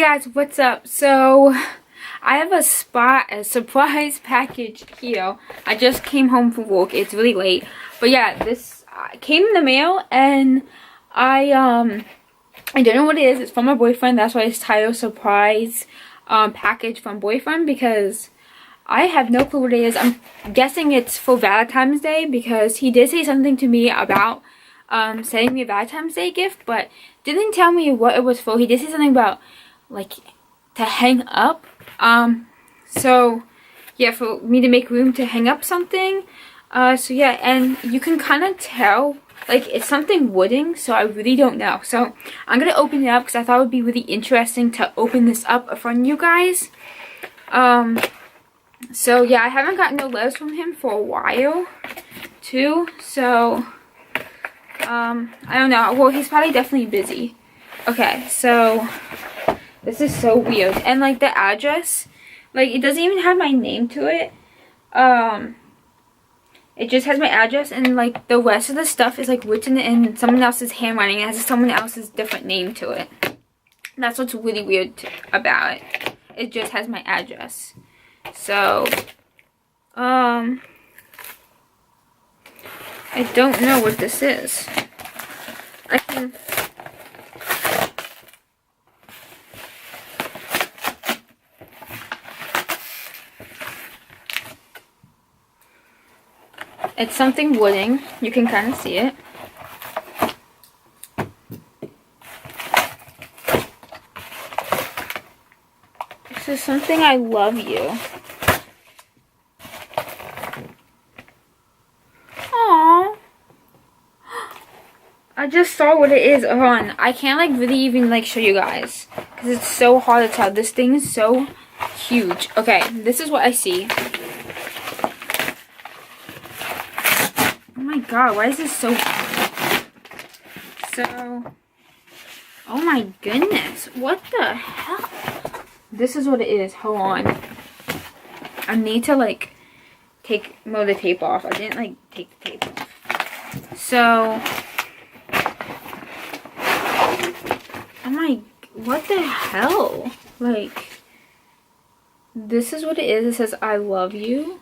guys, what's up? So I have a surprise package here. I just came home from work. It's really late, but yeah, this came in the mail, and I don't know what it is. It's from my boyfriend. That's why it's titled surprise package from boyfriend, because I have no clue what it is. I'm guessing it's for Valentine's Day, because he did say something to me about sending me a Valentine's Day gift, but didn't tell me what it was for. He did say something about like to hang up. So yeah, for me to make room to hang up something. So yeah, and you can kind of tell like it's something wooden, so I really don't know. So I'm gonna open it up because I thought it would be really interesting to open this up in front of you guys. So yeah, I haven't gotten no letters from him for a while too, so I don't know. Well, he's probably definitely busy. Okay, so this is so weird. And like the address, like it doesn't even have my name to it. It just has my address, and like the rest of the stuff is like written in someone else's handwriting. It has someone else's different name to it. That's what's really weird about it. It just has my address. So I don't know what this is. I can It's something wooden. You can kind of see it. This is something I love you. Aww. I just saw what it is. Hold on. I can't like really even like show you guys because it's so hard to tell. This thing is so huge. Okay, this is what I see. Oh my god, why is this so... oh my goodness, what the hell? This is what it is. Hold on. I need to like take more of the tape off. I didn't like take the tape off. So, oh my, what the hell? Like, this is what it is. It says, I love you.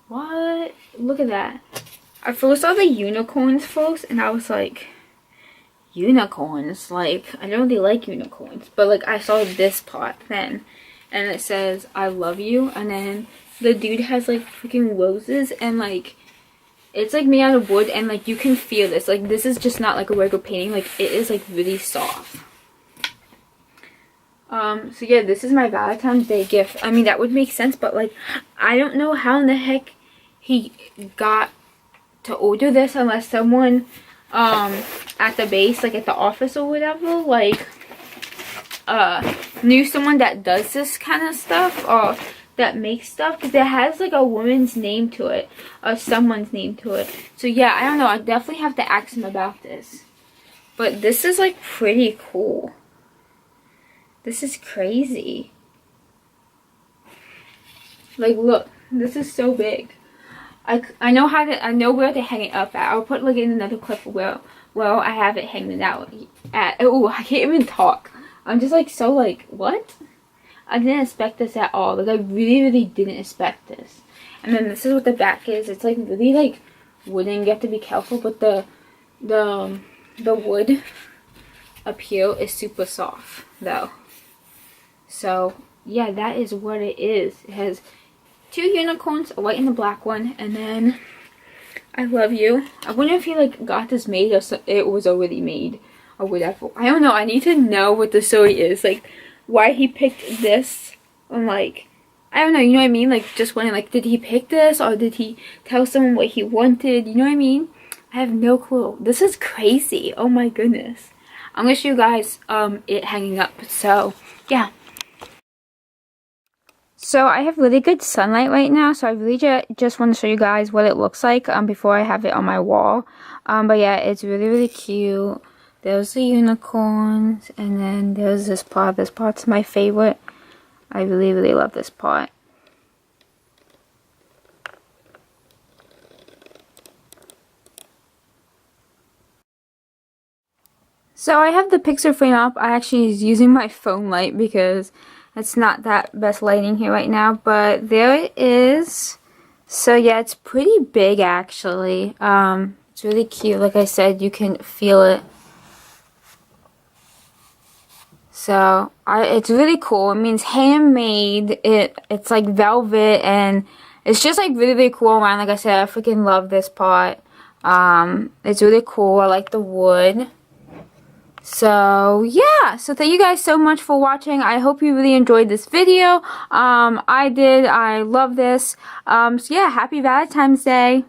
What? Look at that. I first saw the unicorns first, and I was like, unicorns? Like, I don't really like unicorns. But, like, I saw this part then, and it says, I love you. And then the dude has, like, freaking roses, and, like, it's, like, made out of wood, and, like, you can feel this. Like, this is just not, like, a regular painting. Like, it is, like, really soft. So, yeah, this is my Valentine's Day gift. I mean, that would make sense, but, like, I don't know how in the heck he got to order this unless someone at the base, like at the office or whatever, like knew someone that does this kind of stuff or that makes stuff, because it has like a woman's name to it or someone's name to it. So yeah, I don't know, I definitely have to ask him about this. But this is like pretty cool. This is crazy. Like, look, this is so big. I know where to hang it up at. I'll put like in another clip where I have it hanging out at. Oh, I can't even talk. I'm just like so like, what? I didn't expect this at all. Like, I really didn't expect this. And then this is what the back is. It's like really like wooden. You have to be careful, but the wood up here is super soft though. So yeah, that is what it is. It has 2 unicorns, a white and a black one, and then I love you. I wonder if he like got this made or so it was already made or whatever. I don't know. I need to know what the story is, like why he picked this. And like, I don't know, you know what I mean? Like, just wondering, like, did he pick this or did he tell someone what he wanted? You know what I mean? I have no clue. This is crazy. Oh my goodness. I'm gonna show you guys it hanging up. So yeah. So I have really good sunlight right now, so I really just want to show you guys what it looks like before I have it on my wall. But yeah, it's really cute. There's the unicorns, and then there's this part. This part's my favorite. I really love this part. So I have the picture frame up. I actually is using my phone light because it's not that best lighting here right now, but there it is. So yeah, it's pretty big actually. It's really cute. Like I said, you can feel it. So it's really cool. It means handmade. It's like velvet, and it's just like really, really cool around. Like I said, I freaking love this part. It's really cool. I like the wood. So yeah, so thank you guys so much for watching. I hope you really enjoyed this video. I did. I love this. So yeah, happy Valentine's Day.